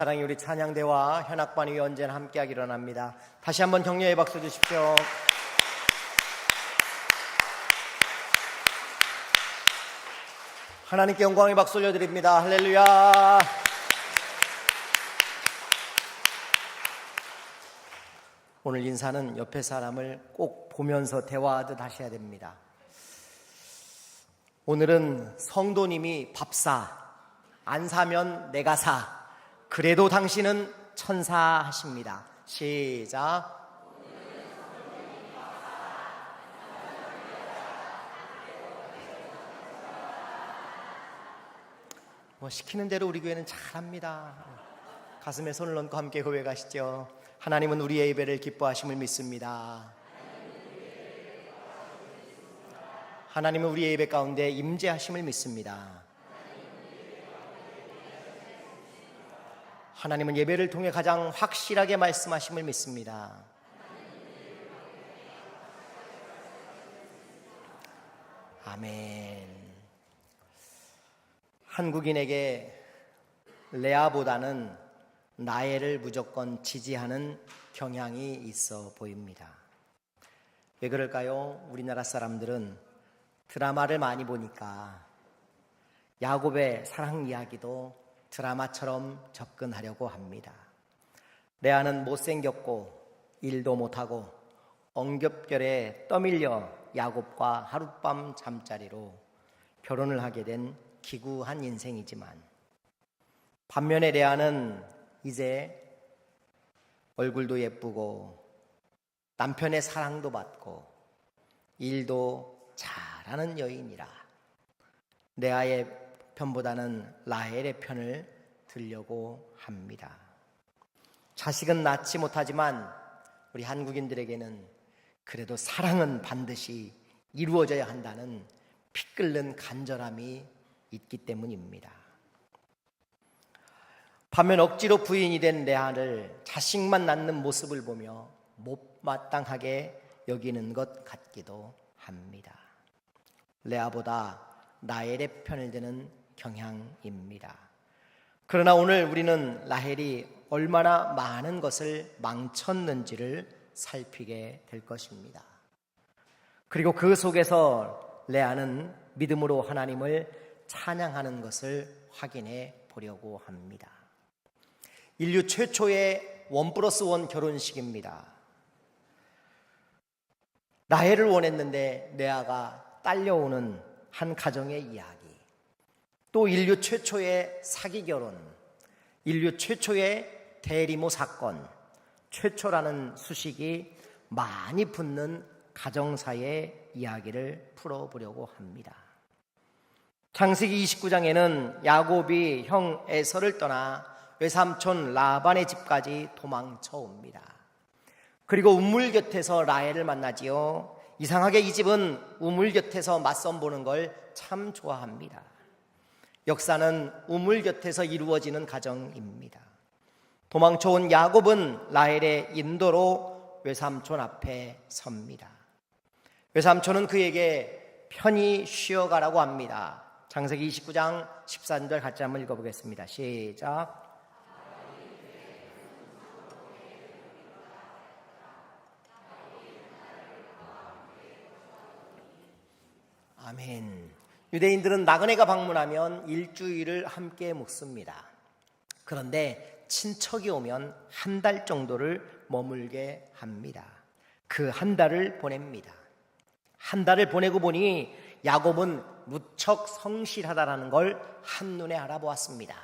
사랑이 우리 찬양대와 현악반이 언제나 함께하기를 원합니다. 다시 한번 격려의 박수 주십시오. 하나님께 영광의 박수 올려드립니다. 할렐루야. 오늘 인사는 옆에 사람을 꼭 보면서 대화하듯 하셔야 됩니다. 오늘은 성도님이 밥 사, 안 사면 내가 사, 그래도 당신은 천사 하십니다. 시작. 시키는 대로 우리 교회는 잘합니다. 가슴에 손을 얹고 함께 고백하시죠. 하나님은 우리의 예배를 기뻐하심을 믿습니다. 하나님은 우리의 예배 가운데 임재하심을 믿습니다. 하나님은 예배를 통해 가장 확실하게 말씀하심을 믿습니다. 아멘. 한국인에게 레아보다는 라헬을 무조건 지지하는 경향이 있어 보입니다. 왜 그럴까요? 우리나라 사람들은 드라마를 많이 보니까 야곱의 사랑 이야기도 드라마처럼 접근하려고 합니다. 레아는 못생겼고 일도 못하고 엉겹결에 떠밀려 야곱과 하룻밤 잠자리로 결혼을 하게 된 기구한 인생이지만, 반면에 레아는 이제 얼굴도 예쁘고 남편의 사랑도 받고 일도 잘하는 여인이라 레아의 편보다는 라헬의 편을 들려고 합니다. 자식은 낳지 못하지만 우리 한국인들에게는 그래도 사랑은 반드시 이루어져야 한다는 피 끓는 간절함이 있기 때문입니다. 반면 억지로 부인이 된 레아를 자식만 낳는 모습을 보며 못마땅하게 여기는 것 같기도 합니다. 레아보다 라헬의 편을 드는 경향입니다. 그러나 오늘 우리는 라헬이 얼마나 많은 것을 망쳤는지를 살피게 될 것입니다. 그리고 그 속에서 레아는 믿음으로 하나님을 찬양하는 것을 확인해 보려고 합니다. 인류 최초의 1+1 결혼식입니다. 라헬을 원했는데 레아가 딸려오는 한 가정의 이야기, 또 인류 최초의 사기 결혼, 인류 최초의 대리모 사건, 최초라는 수식이 많이 붙는 가정사의 이야기를 풀어보려고 합니다. 창세기 29장에는 야곱이 형 에서를 떠나 외삼촌 라반의 집까지 도망쳐 옵니다. 그리고 우물 곁에서 라헬을 만나지요. 이상하게 이 집은 우물 곁에서 맞선 보는 걸 참 좋아합니다. 역사는 우물 곁에서 이루어지는 가정입니다. 도망쳐온 야곱은 라헬의 인도로 외삼촌 앞에 섭니다. 외삼촌은 그에게 편히 쉬어가라고 합니다. 창세기 29장 14절 같이 한번 읽어보겠습니다. 시작. 아멘. 유대인들은 나그네가 방문하면 일주일을 함께 묵습니다. 그런데 친척이 오면 한 달 정도를 머물게 합니다. 그 한 달을 보냅니다. 한 달을 보내고 보니 야곱은 무척 성실하다라는 걸 한눈에 알아보았습니다.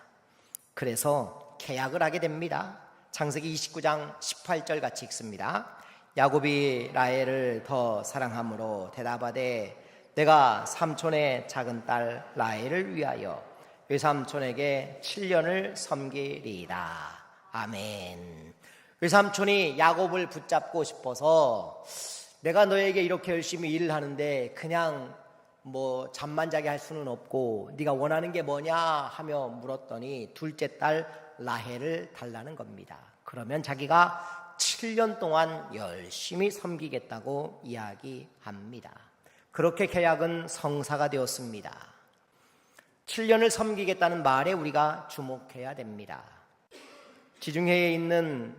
그래서 계약을 하게 됩니다. 창세기 29장 18절 같이 읽습니다. 야곱이 라헬을 더 사랑함으로 대답하되 내가 삼촌의 작은 딸 라헬을 위하여 외삼촌에게 7년을 섬기리이다. 아멘. 외삼촌이 야곱을 붙잡고 싶어서 내가 너에게 이렇게 열심히 일을 하는데 그냥 잠만 자게 할 수는 없고 네가 원하는 게 뭐냐 하며 물었더니 둘째 딸 라헬을 달라는 겁니다. 그러면 자기가 7년 동안 열심히 섬기겠다고 이야기합니다. 그렇게 계약은 성사가 되었습니다. 7년을 섬기겠다는 말에 우리가 주목해야 됩니다. 지중해에 있는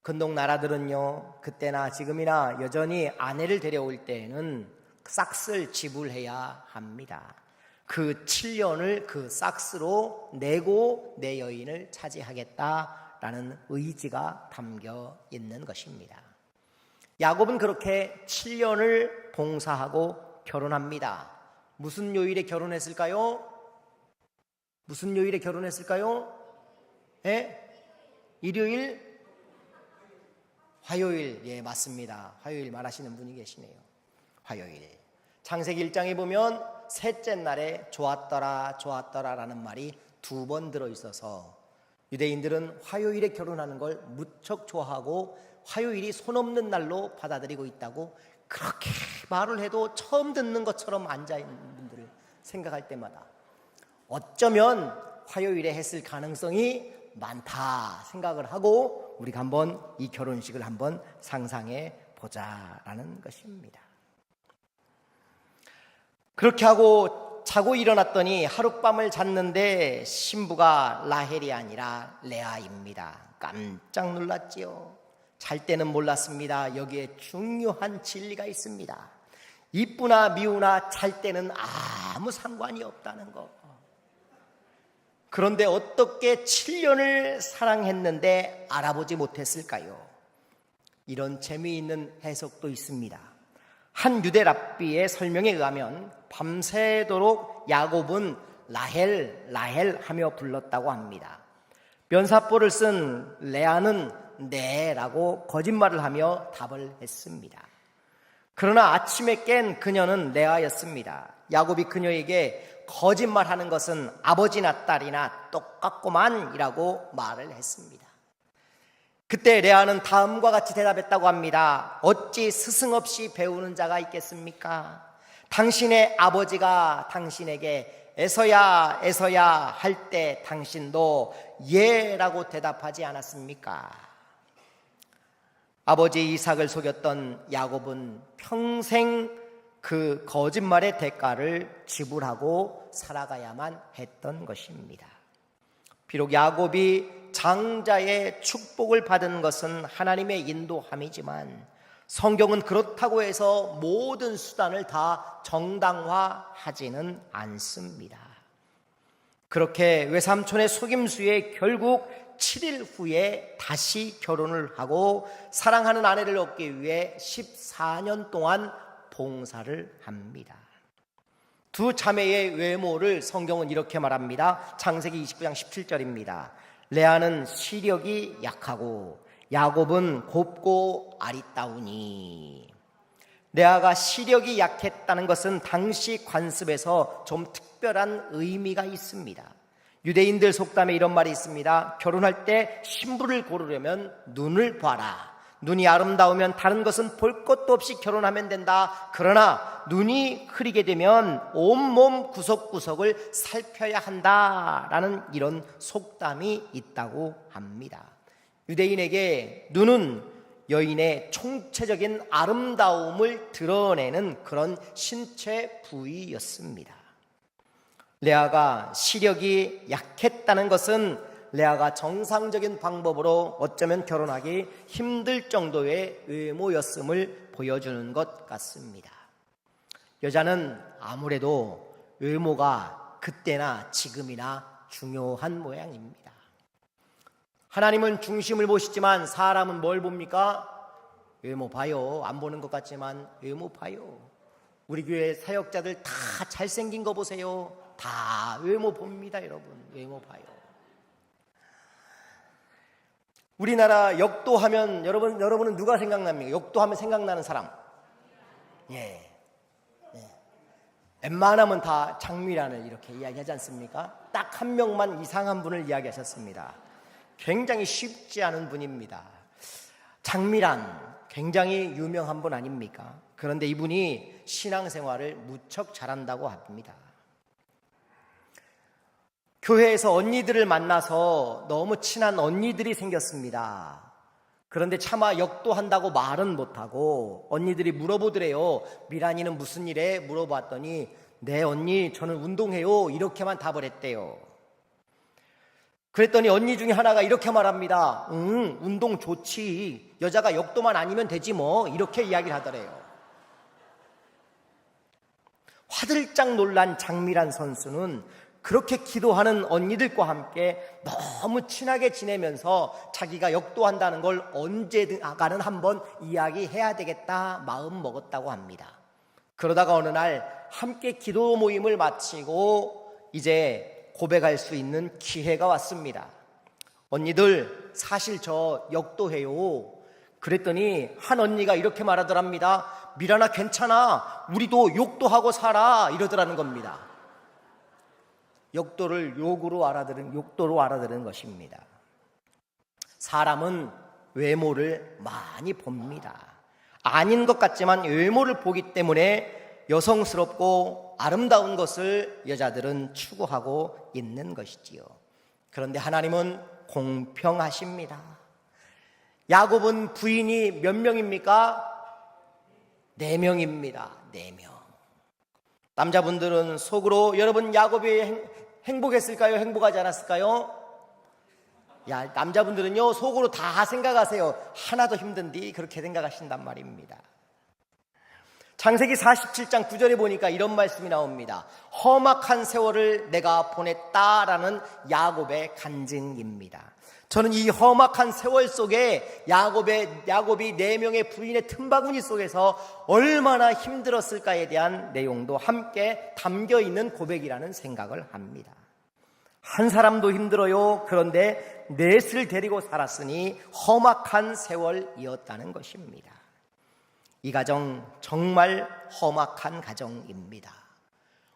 건동 나라들은요, 그때나 지금이나 여전히 아내를 데려올 때에는 싹스를 지불해야 합니다. 그 7년을 그 싹스로 내고 내 여인을 차지하겠다라는 의지가 담겨 있는 것입니다. 야곱은 그렇게 7년을 봉사하고 결혼합니다. 무슨 요일에 결혼했을까요? 무슨 요일에 결혼했을까요? 일요일? 화요일. 예, 맞습니다. 화요일 말하시는 분이 계시네요. 화요일. 창세기 1장에 보면 셋째 날에 좋았더라 좋았더라 라는 말이 2번 들어있어서 유대인들은 화요일에 결혼하는 걸 무척 좋아하고 화요일이 손 없는 날로 받아들이고 있다고 그렇게 말을 해도 처음 듣는 것처럼 앉아있는 분들을 생각할 때마다 어쩌면 화요일에 했을 가능성이 많다 생각을 하고 우리가 한번 이 결혼식을 한번 상상해 보자라는 것입니다. 그렇게 하고 자고 일어났더니 하룻밤을 잤는데 신부가 라헬이 아니라 레아입니다. 깜짝 놀랐지요. 잘 때는 몰랐습니다. 여기에 중요한 진리가 있습니다. 이쁘나 미우나 잘 때는 아무 상관이 없다는 거. 그런데 어떻게 7년을 사랑했는데 알아보지 못했을까요? 이런 재미있는 해석도 있습니다. 한 유대 랍비의 설명에 의하면 밤새도록 야곱은 라헬 라헬 하며 불렀다고 합니다. 면사포를 쓴 레아는 네라고 거짓말을 하며 답을 했습니다. 그러나 아침에 깬 그녀는 레아였습니다. 야곱이 그녀에게 거짓말하는 것은 아버지나 딸이나 똑같구만 이라고 말을 했습니다. 그때 레아는 다음과 같이 대답했다고 합니다. 어찌 스승 없이 배우는 자가 있겠습니까? 당신의 아버지가 당신에게 에서야 에서야 할 때 당신도 예라고 대답하지 않았습니까? 아버지 이삭을 속였던 야곱은 평생 그 거짓말의 대가를 지불하고 살아가야만 했던 것입니다. 비록 야곱이 장자의 축복을 받은 것은 하나님의 인도함이지만 성경은 그렇다고 해서 모든 수단을 다 정당화하지는 않습니다. 그렇게 외삼촌의 속임수에 결국 7일 후에 다시 결혼을 하고 사랑하는 아내를 얻기 위해 14년 동안 봉사를 합니다. 두 자매의 외모를 성경은 이렇게 말합니다. 창세기 29장 17절입니다. 레아는 시력이 약하고 야곱은 곱고 아리따우니. 레아가 시력이 약했다는 것은 당시 관습에서 좀 특별한 의미가 있습니다. 유대인들 속담에 이런 말이 있습니다. 결혼할 때 신부를 고르려면 눈을 봐라. 눈이 아름다우면 다른 것은 볼 것도 없이 결혼하면 된다. 그러나 눈이 흐리게 되면 온몸 구석구석을 살펴야 한다라는 이런 속담이 있다고 합니다. 유대인에게 눈은 여인의 총체적인 아름다움을 드러내는 그런 신체 부위였습니다. 레아가 시력이 약했다는 것은 레아가 정상적인 방법으로 어쩌면 결혼하기 힘들 정도의 외모였음을 보여주는 것 같습니다. 여자는 아무래도 외모가 그때나 지금이나 중요한 모양입니다. 하나님은 중심을 보시지만 사람은 뭘 봅니까? 외모 봐요. 안 보는 것 같지만 외모 봐요. 우리 교회 사역자들 다 잘생긴 거 보세요. 다 외모 봅니다, 여러분. 외모 봐요. 우리나라 역도하면 여러분은 누가 생각납니까? 역도하면 생각나는 사람. 예. 웬만하면 다 장미란을 이렇게 이야기하지 않습니까? 딱 한 명만 이상한 분을 이야기하셨습니다. 굉장히 쉽지 않은 분입니다. 장미란 굉장히 유명한 분 아닙니까? 그런데 이분이 신앙생활을 무척 잘한다고 합니다. 교회에서 언니들을 만나서 너무 친한 언니들이 생겼습니다. 그런데 차마 역도한다고 말은 못하고 언니들이 물어보더래요. 미란이는 무슨 일에? 물어봤더니 네 언니 저는 운동해요 이렇게만 답을 했대요. 그랬더니 언니 중에 하나가 이렇게 말합니다. 운동 좋지. 여자가 역도만 아니면 되지 뭐. 이렇게 이야기를 하더래요. 화들짝 놀란 장미란 선수는 그렇게 기도하는 언니들과 함께 너무 친하게 지내면서 자기가 역도한다는 걸 언제든가는 한번 이야기해야 되겠다 마음 먹었다고 합니다. 그러다가 어느 날 함께 기도 모임을 마치고 이제 고백할 수 있는 기회가 왔습니다. 언니들, 사실 저 역도해요. 그랬더니 한 언니가 이렇게 말하더랍니다. 미란아, 괜찮아. 우리도 욕도하고 살아. 이러더라는 겁니다. 역도를 욕도로 알아들은 것입니다. 사람은 외모를 많이 봅니다. 아닌 것 같지만 외모를 보기 때문에 여성스럽고 아름다운 것을 여자들은 추구하고 있는 것이지요. 그런데 하나님은 공평하십니다. 야곱은 부인이 몇 명입니까? 4명입니다. 4명. 남자분들은 속으로 여러분 야곱이 행복했을까요? 행복하지 않았을까요? 남자분들은요 속으로 다 생각하세요. 하나도 힘든디 그렇게 생각하신단 말입니다. 창세기 47장 9절에 보니까 이런 말씀이 나옵니다. 험악한 세월을 내가 보냈다라는 야곱의 간증입니다. 저는 이 험악한 세월 속에 야곱이 4명의 부인의 틈바구니 속에서 얼마나 힘들었을까에 대한 내용도 함께 담겨있는 고백이라는 생각을 합니다. 한 사람도 힘들어요. 그런데 넷을 데리고 살았으니 험악한 세월이었다는 것입니다. 이 가정 정말 험악한 가정입니다.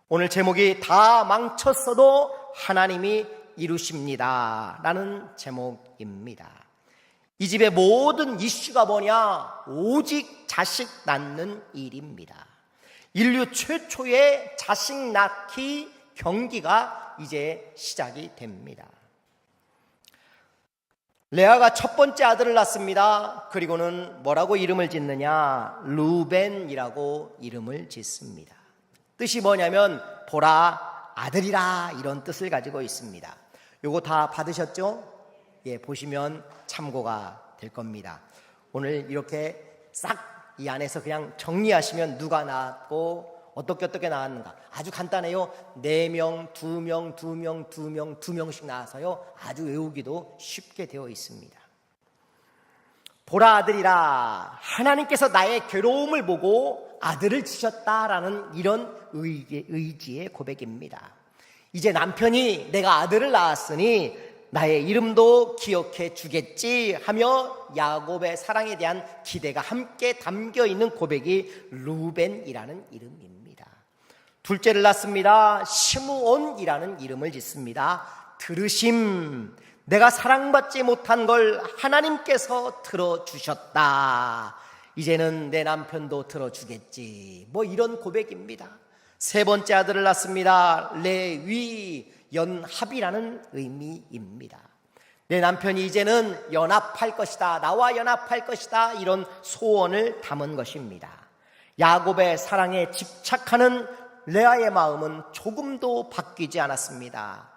오늘 제목이 다 망쳤어도 하나님이 이루십니다 라는 제목입니다. 이 집의 모든 이슈가 뭐냐? 오직 자식 낳는 일입니다. 인류 최초의 자식 낳기 경기가 이제 시작이 됩니다. 레아가 첫 번째 아들을 낳습니다. 그리고는 뭐라고 이름을 짓느냐? 루벤이라고 이름을 짓습니다. 뜻이 뭐냐면 보라, 아들이라, 이런 뜻을 가지고 있습니다. 요거 다 받으셨죠? 예, 보시면 참고가 될 겁니다. 오늘 이렇게 싹 이 안에서 그냥 정리하시면 누가 낳았고 어떻게 낳았는가 아주 간단해요. 4명, 2명, 2명, 2명, 2명씩 낳아서요 아주 외우기도 쉽게 되어 있습니다. 보라, 아들이라, 하나님께서 나의 괴로움을 보고 아들을 주셨다라는 이런 의지의 고백입니다. 이제 남편이 내가 아들을 낳았으니 나의 이름도 기억해 주겠지 하며 야곱의 사랑에 대한 기대가 함께 담겨있는 고백이 루벤이라는 이름입니다. 둘째를 낳습니다. 시므온이라는 이름을 짓습니다. 들으심, 내가 사랑받지 못한 걸 하나님께서 들어주셨다. 이제는 내 남편도 들어주겠지. 뭐 이런 고백입니다. 세 번째 아들을 낳습니다. 레위, 연합이라는 의미입니다. 내 남편이 이제는 연합할 것이다. 나와 연합할 것이다. 이런 소원을 담은 것입니다. 야곱의 사랑에 집착하는 레아의 마음은 조금도 바뀌지 않았습니다.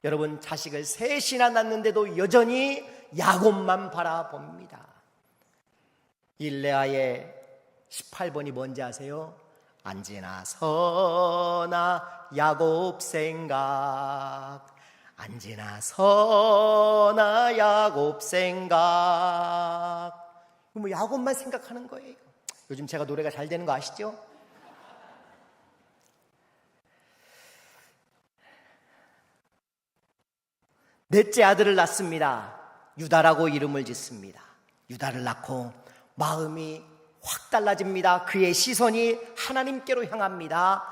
여러분, 자식을 셋이나 낳는데도 여전히 야곱만 바라봅니다. 이 레아의 18번이 뭔지 아세요? 언제나 서나 야곱 생각, 언제나 서나 야곱 생각. 뭐 야곱만 생각하는 거예요. 요즘 제가 노래가 잘 되는 거 아시죠? 넷째 아들을 낳습니다. 유다라고 이름을 짓습니다. 유다를 낳고 마음이 확 달라집니다. 그의 시선이 하나님께로 향합니다.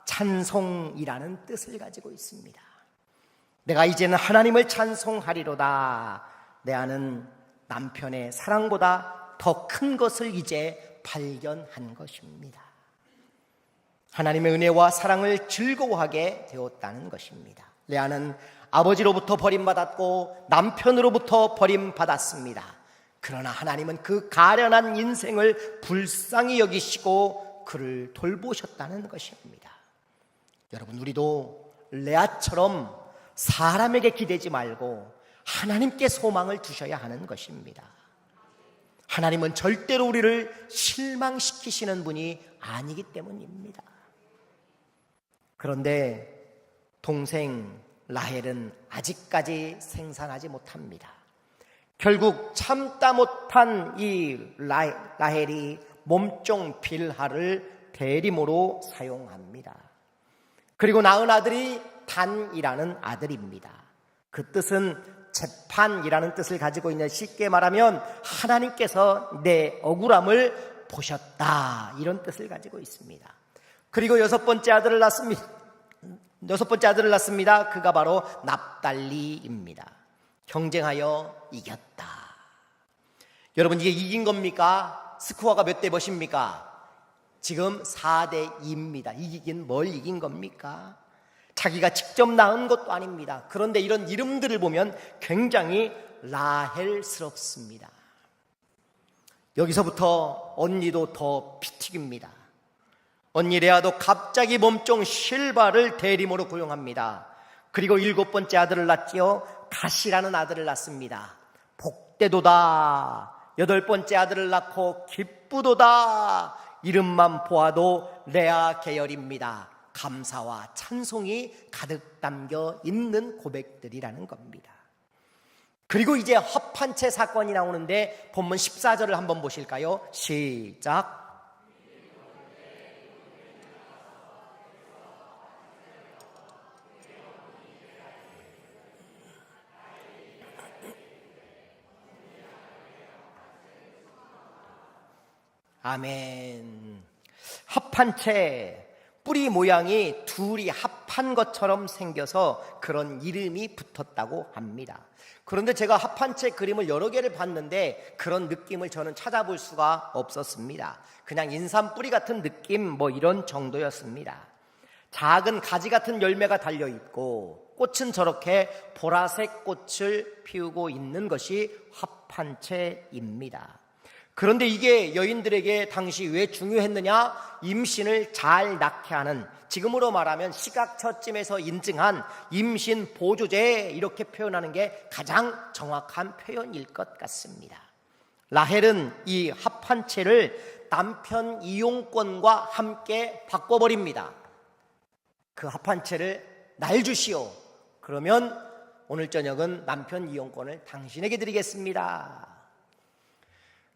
찬송이라는 뜻을 가지고 있습니다. 내가 이제는 하나님을 찬송하리로다. 내 아는 남편의 사랑보다 더 큰 것을 이제 발견한 것입니다. 하나님의 은혜와 사랑을 즐거워하게 되었다는 것입니다. 레아는 아버지로부터 버림받았고 남편으로부터 버림받았습니다. 그러나 하나님은 그 가련한 인생을 불쌍히 여기시고 그를 돌보셨다는 것입니다. 여러분, 우리도 레아처럼 사람에게 기대지 말고 하나님께 소망을 두셔야 하는 것입니다. 하나님은 절대로 우리를 실망시키시는 분이 아니기 때문입니다. 그런데 동생 라헬은 아직까지 생산하지 못합니다. 결국 참다 못한 이 라헬이 몸종 빌하를 대리모로 사용합니다. 그리고 낳은 아들이 단이라는 아들입니다. 그 뜻은 재판이라는 뜻을 가지고 있는, 쉽게 말하면 하나님께서 내 억울함을 보셨다, 이런 뜻을 가지고 있습니다. 그리고 여섯 번째 아들을 낳습니다. 그가 바로 납달리입니다. 경쟁하여 이겼다. 여러분, 이게 이긴 겁니까? 스코어가 몇 대 몇입니까? 지금 4대 2입니다. 이기긴 뭘 이긴 겁니까? 자기가 직접 낳은 것도 아닙니다. 그런데 이런 이름들을 보면 굉장히 라헬스럽습니다. 여기서부터 언니도 더 피튀깁니다. 언니 레아도 갑자기 몸종 실바를 대리모로 고용합니다. 그리고 7번째 아들을 낳지요. 갓이라는 아들을 낳습니다. 복되도다. 8번째 아들을 낳고 기쁘도다. 이름만 보아도 레아 계열입니다. 감사와 찬송이 가득 담겨 있는 고백들이라는 겁니다. 그리고 이제 합한채 사건이 나오는데 본문 14절을 한번 보실까요? 시작. 아멘. 합한 채, 뿌리 모양이 둘이 합한 것처럼 생겨서 그런 이름이 붙었다고 합니다. 그런데 제가 합한 채 그림을 여러 개를 봤는데 그런 느낌을 저는 찾아볼 수가 없었습니다. 그냥 인삼 뿌리 같은 느낌, 뭐 이런 정도였습니다. 작은 가지 같은 열매가 달려있고 꽃은 저렇게 보라색 꽃을 피우고 있는 것이 합한 채입니다. 그런데 이게 여인들에게 당시 왜 중요했느냐? 임신을 잘 낳게 하는, 지금으로 말하면 시각처쯤에서 인증한 임신 보조제, 이렇게 표현하는 게 가장 정확한 표현일 것 같습니다. 라헬은 이 합한 채를 남편 이용권과 함께 바꿔버립니다. 그 합한 채를 날 주시오. 그러면 오늘 저녁은 남편 이용권을 당신에게 드리겠습니다.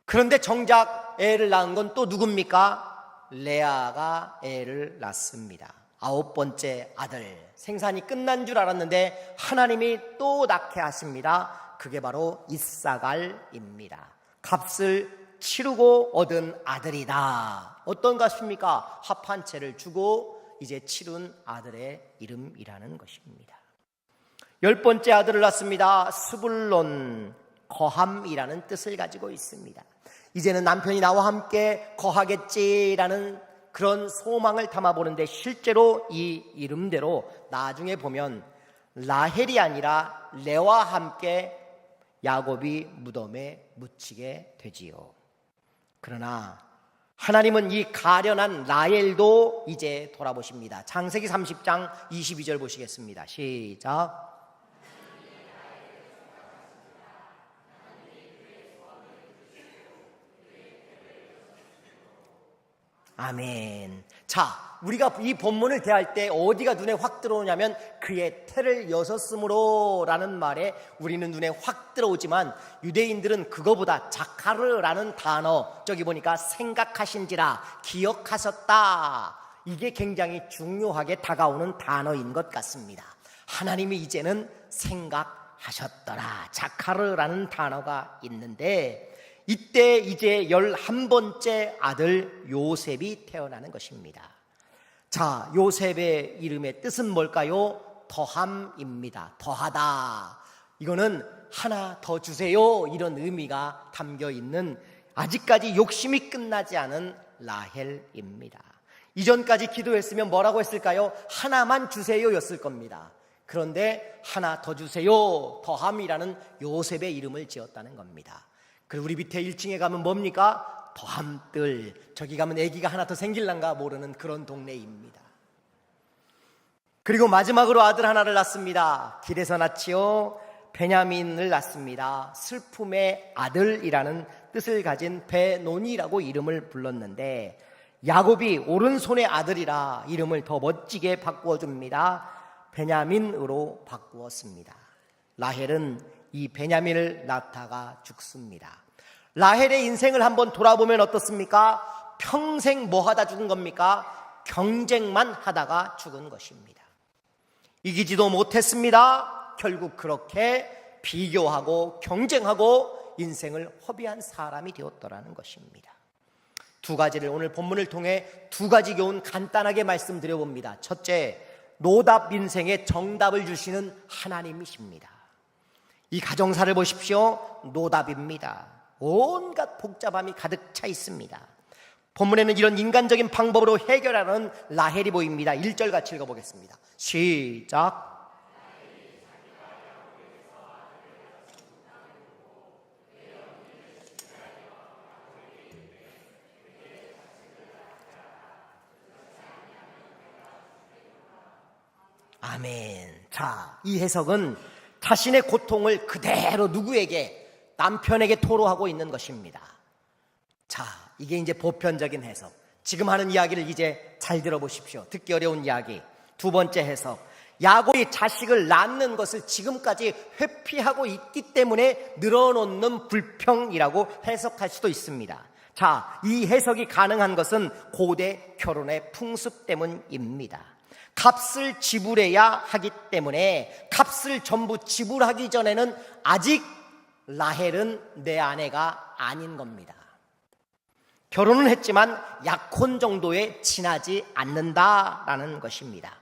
그런데 정작 애를 낳은 건 또 누굽니까? 레아가 애를 낳습니다. 9번째 아들, 생산이 끝난 줄 알았는데 하나님이 또 낳게 하십니다. 그게 바로 이사갈입니다. 값을 치르고 얻은 아들이다. 어떤 값입니까? 합한 채를 주고 이제 치른 아들의 이름이라는 것입니다. 10번째 아들을 낳습니다. 스불론, 거함이라는 뜻을 가지고 있습니다. 이제는 남편이 나와 함께 거하겠지라는 그런 소망을 담아보는데 실제로 이 이름대로 나중에 보면 라헬이 아니라 레와 함께 야곱이 무덤에 묻히게 되지요. 그러나 하나님은 이 가련한 라헬도 이제 돌아보십니다. 창세기 30장 22절 보시겠습니다. 시작. 아멘. 자, 우리가 이 본문을 대할 때 어디가 눈에 확 들어오냐면 그의 태를 여섰으므로 라는 말에 우리는 눈에 확 들어오지만 유대인들은 그거보다 자카르라는 단어, 저기 보니까 생각하신지라, 기억하셨다, 이게 굉장히 중요하게 다가오는 단어인 것 같습니다. 하나님이 이제는 생각하셨더라, 자카르라는 단어가 있는데 이때 이제 11번째 아들 요셉이 태어나는 것입니다. 자, 요셉의 이름의 뜻은 뭘까요? 더함입니다. 더하다. 이거는 하나 더 주세요, 이런 의미가 담겨 있는, 아직까지 욕심이 끝나지 않은 라헬입니다. 이전까지 기도했으면 뭐라고 했을까요? 하나만 주세요 였을 겁니다. 그런데 하나 더 주세요, 더함이라는 요셉의 이름을 지었다는 겁니다. 그리고 우리 밑에 1층에 가면 뭡니까? 더함들. 저기 가면 아기가 하나 더 생길란가 모르는 그런 동네입니다. 그리고 마지막으로 아들 하나를 낳습니다. 길에서 낳지요. 베냐민을 낳습니다. 슬픔의 아들이라는 뜻을 가진 베노니라고 이름을 불렀는데, 야곱이 오른손의 아들이라 이름을 더 멋지게 바꾸어줍니다. 베냐민으로 바꾸었습니다. 라헬은 이 베냐민을 낳다가 죽습니다. 라헬의 인생을 한번 돌아보면 어떻습니까? 평생 뭐 하다 죽은 겁니까? 경쟁만 하다가 죽은 것입니다. 이기지도 못했습니다. 결국 그렇게 비교하고 경쟁하고 인생을 허비한 사람이 되었더라는 것입니다. 두 가지를 오늘 본문을 통해 두 가지 교훈 간단하게 말씀드려봅니다. 첫째, 노답 인생의 정답을 주시는 하나님이십니다. 이 가정사를 보십시오. 노답입니다. 온갖 복잡함이 가득 차 있습니다. 본문에는 이런 인간적인 방법으로 해결하는 라헬이 보입니다. 1절 같이 읽어보겠습니다. 시작. 아멘. 자, 이 해석은 자신의 고통을 그대로 누구에게? 남편에게 토로하고 있는 것입니다. 자, 이게 이제 보편적인 해석. 지금 하는 이야기를 이제 잘 들어보십시오. 듣기 어려운 이야기. 두 번째 해석. 야곱이 자식을 낳는 것을 지금까지 회피하고 있기 때문에 늘어놓는 불평이라고 해석할 수도 있습니다. 자, 이 해석이 가능한 것은 고대 결혼의 풍습 때문입니다. 값을 지불해야 하기 때문에 값을 전부 지불하기 전에는 아직 라헬은 내 아내가 아닌 겁니다. 결혼은 했지만 약혼 정도에 지나지 않는다라는 것입니다.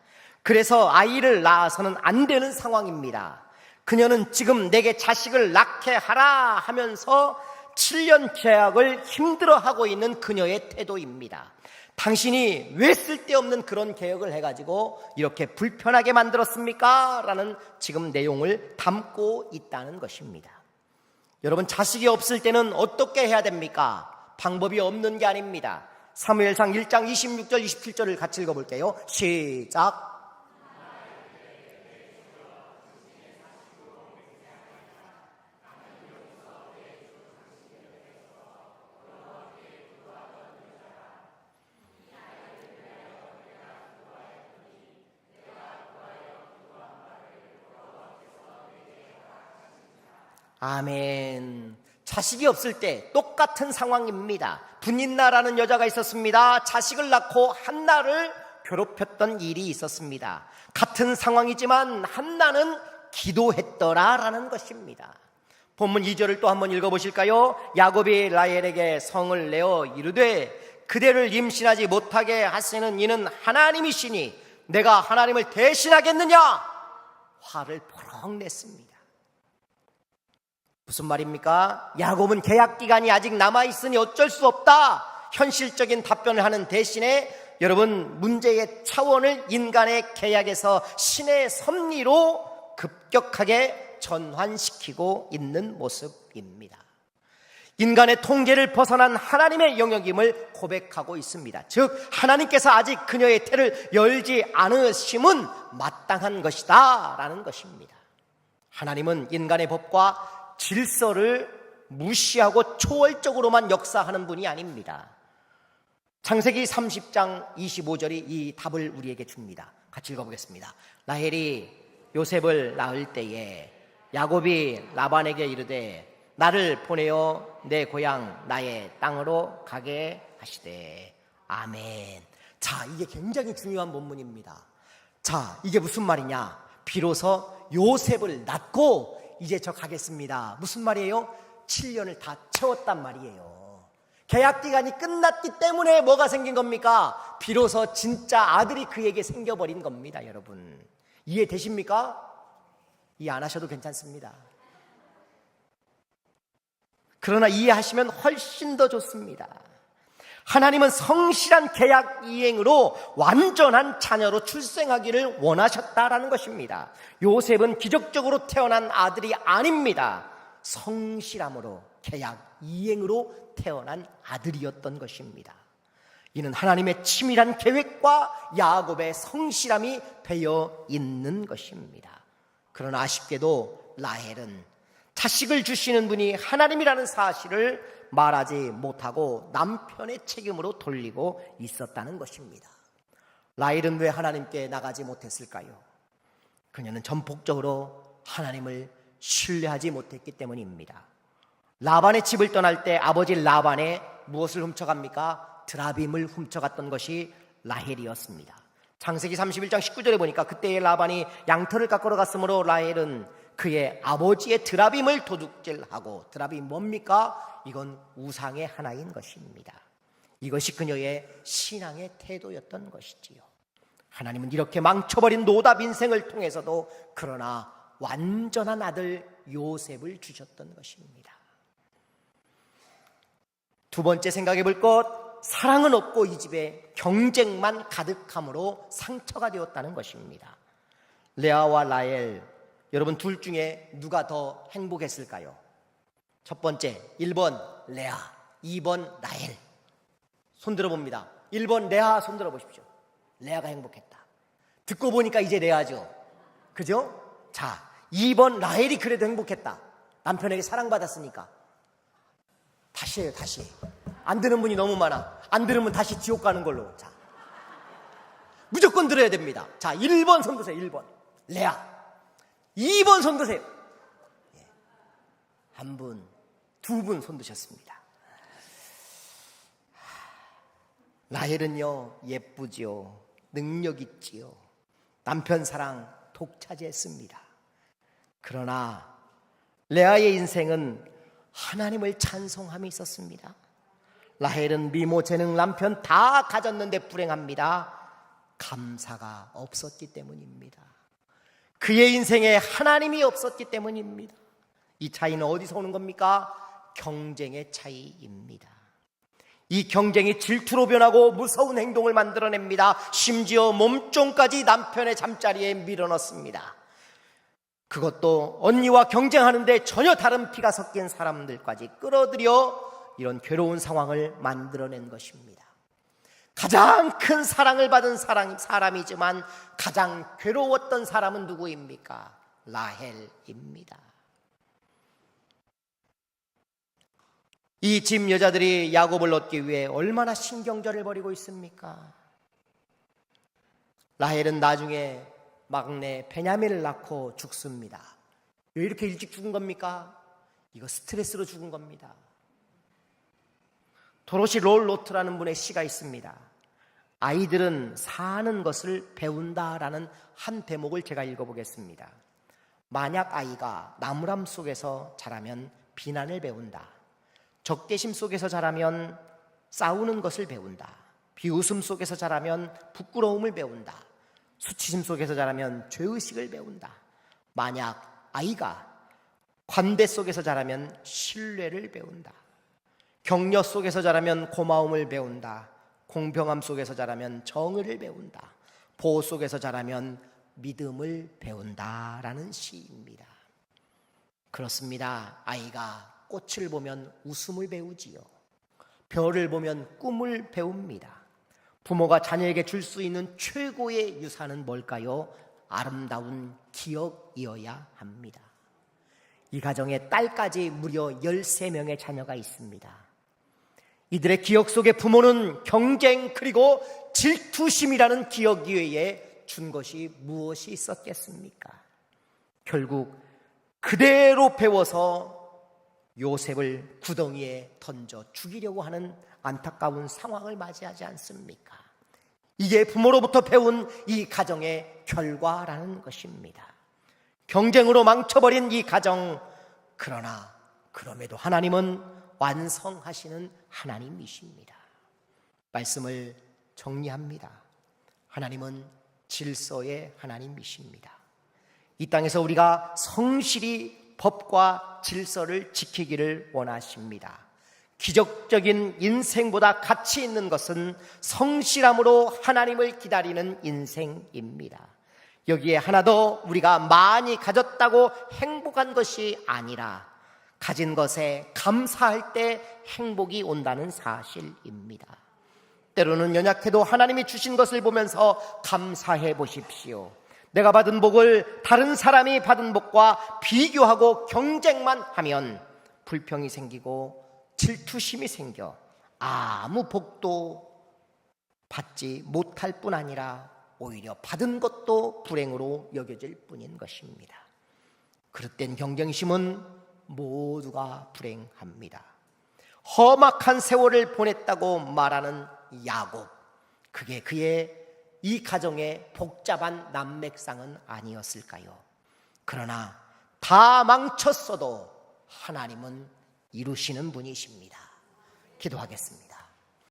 그래서 아이를 낳아서는 안 되는 상황입니다. 그녀는 지금 내게 자식을 낳게 하라 하면서 7년 계약을 힘들어하고 있는 그녀의 태도입니다. 당신이 왜 쓸데없는 그런 계획을 해가지고 이렇게 불편하게 만들었습니까? 라는 지금 내용을 담고 있다는 것입니다. 여러분, 자식이 없을 때는 어떻게 해야 됩니까? 방법이 없는 게 아닙니다. 사무엘상 1장 26절 27절을 같이 읽어볼게요. 시작. 아멘. 자식이 없을 때 똑같은 상황입니다. 분인나라는 여자가 있었습니다. 자식을 낳고 한나를 괴롭혔던 일이 있었습니다. 같은 상황이지만 한나는 기도했더라라는 것입니다. 본문 2절을 또 한번 읽어보실까요? 야곱이 라헬에게 성을 내어 이르되 그대를 임신하지 못하게 하시는 이는 하나님이시니 내가 하나님을 대신하겠느냐? 화를 포럭 냈습니다. 무슨 말입니까? 야곱은 계약기간이 아직 남아있으니 어쩔 수 없다, 현실적인 답변을 하는 대신에 여러분, 문제의 차원을 인간의 계약에서 신의 섭리로 급격하게 전환시키고 있는 모습입니다. 인간의 통제를 벗어난 하나님의 영역임을 고백하고 있습니다. 즉 하나님께서 아직 그녀의 태를 열지 않으심은 마땅한 것이다 라는 것입니다. 하나님은 인간의 법과 질서를 무시하고 초월적으로만 역사하는 분이 아닙니다. 창세기 30장 25절이 이 답을 우리에게 줍니다. 같이 읽어보겠습니다. 라헬이 요셉을 낳을 때에 야곱이 라반에게 이르되 나를 보내어 내 고향 나의 땅으로 가게 하시되. 아멘. 자, 이게 굉장히 중요한 본문입니다. 자, 이게 무슨 말이냐? 비로소 요셉을 낳고 이제 저 가겠습니다. 무슨 말이에요? 7년을 다 채웠단 말이에요. 계약기간이 끝났기 때문에 뭐가 생긴 겁니까? 비로소 진짜 아들이 그에게 생겨버린 겁니다. 여러분, 이해되십니까? 이해 안 하셔도 괜찮습니다. 그러나 이해하시면 훨씬 더 좋습니다. 하나님은 성실한 계약 이행으로 완전한 자녀로 출생하기를 원하셨다라는 것입니다. 요셉은 기적적으로 태어난 아들이 아닙니다. 성실함으로 계약 이행으로 태어난 아들이었던 것입니다. 이는 하나님의 치밀한 계획과 야곱의 성실함이 배어 있는 것입니다. 그러나 아쉽게도 라헬은 자식을 주시는 분이 하나님이라는 사실을 말하지 못하고 남편의 책임으로 돌리고 있었다는 것입니다. 라헬은 왜 하나님께 나가지 못했을까요? 그녀는 전폭적으로 하나님을 신뢰하지 못했기 때문입니다. 라반의 집을 떠날 때 아버지 라반의 무엇을 훔쳐갑니까? 드라빔을 훔쳐갔던 것이 라헬이었습니다. 창세기 31장 19절에 보니까 그때의 라반이 양털을 깎으러 갔으므로 라헬은 그의 아버지의 드라빔을 도둑질하고, 드라빔이 뭡니까? 이건 우상의 하나인 것입니다. 이것이 그녀의 신앙의 태도였던 것이지요. 하나님은 이렇게 망쳐버린 노답 인생을 통해서도 그러나 완전한 아들 요셉을 주셨던 것입니다. 두 번째 생각해 볼 것, 사랑은 없고 이 집에 경쟁만 가득함으로 상처가 되었다는 것입니다. 레아와 라헬, 여러분 둘 중에 누가 더 행복했을까요? 첫 번째 1번 레아, 2번 라헬. 손 들어봅니다. 1번 레아 손 들어보십시오. 레아가 행복했다. 듣고 보니까 이제 레아죠. 그죠? 자, 2번 라헬이 그래도 행복했다. 남편에게 사랑받았으니까. 다시 해요, 다시. 안 들은 분이 너무 많아. 안 들으면 다시 지옥 가는 걸로. 자, 무조건 들어야 됩니다. 자, 1번 손 드세요. 1번 레아. 2번 손 드세요. 한 분, 두 분 손 드셨습니다. 라헬은요, 예쁘지요, 능력 있지요, 남편 사랑 독차지했습니다. 그러나 레아의 인생은 하나님을 찬송함이 있었습니다. 라헬은 미모, 재능, 남편 다 가졌는데 불행합니다. 감사가 없었기 때문입니다. 그의 인생에 하나님이 없었기 때문입니다. 이 차이는 어디서 오는 겁니까? 경쟁의 차이입니다. 이 경쟁이 질투로 변하고 무서운 행동을 만들어냅니다. 심지어 몸종까지 남편의 잠자리에 밀어넣습니다. 그것도 언니와 경쟁하는데 전혀 다른 피가 섞인 사람들까지 끌어들여 이런 괴로운 상황을 만들어낸 것입니다. 가장 큰 사랑을 받은 사람이지만 가장 괴로웠던 사람은 누구입니까? 라헬입니다. 이 집 여자들이 야곱을 얻기 위해 얼마나 신경전을 벌이고 있습니까? 라헬은 나중에 막내 베냐민을 낳고 죽습니다. 왜 이렇게 일찍 죽은 겁니까? 이거 스트레스로 죽은 겁니다. 도로시 롤로트라는 분의 시가 있습니다. 아이들은 사는 것을 배운다라는 한 대목을 제가 읽어보겠습니다. 만약 아이가 나무람 속에서 자라면 비난을 배운다. 적개심 속에서 자라면 싸우는 것을 배운다. 비웃음 속에서 자라면 부끄러움을 배운다. 수치심 속에서 자라면 죄의식을 배운다. 만약 아이가 관대 속에서 자라면 신뢰를 배운다. 격려 속에서 자라면 고마움을 배운다. 공평함 속에서 자라면 정의를 배운다. 보호 속에서 자라면 믿음을 배운다라는 시입니다. 그렇습니다. 아이가 꽃을 보면 웃음을 배우지요. 별을 보면 꿈을 배웁니다. 부모가 자녀에게 줄 수 있는 최고의 유산은 뭘까요? 아름다운 기억이어야 합니다. 이 가정에 딸까지 무려 13명의 자녀가 있습니다. 이들의 기억 속에 부모는 경쟁 그리고 질투심이라는 기억 위에 준 것이 무엇이 있었겠습니까? 결국 그대로 배워서 요셉을 구덩이에 던져 죽이려고 하는 안타까운 상황을 맞이하지 않습니까? 이게 부모로부터 배운 이 가정의 결과라는 것입니다. 경쟁으로 망쳐버린 이 가정, 그러나 그럼에도 하나님은 완성하시는 하나님이십니다. 말씀을 정리합니다. 하나님은 질서의 하나님이십니다. 이 땅에서 우리가 성실히 법과 질서를 지키기를 원하십니다. 기적적인 인생보다 가치 있는 것은 성실함으로 하나님을 기다리는 인생입니다. 여기에 하나 더 우리가 많이 가졌다고 행복한 것이 아니라 가진 것에 감사할 때 행복이 온다는 사실입니다. 때로는 연약해도 하나님이 주신 것을 보면서 감사해 보십시오. 내가 받은 복을 다른 사람이 받은 복과 비교하고 경쟁만 하면 불평이 생기고 질투심이 생겨 아무 복도 받지 못할 뿐 아니라 오히려 받은 것도 불행으로 여겨질 뿐인 것입니다. 그릇된 경쟁심은 모두가 불행합니다. 험악한 세월을 보냈다고 말하는 야곱, 그게 그의 이 가정의 복잡한 난맥상은 아니었을까요? 그러나 다 망쳤어도 하나님은 이루시는 분이십니다. 기도하겠습니다.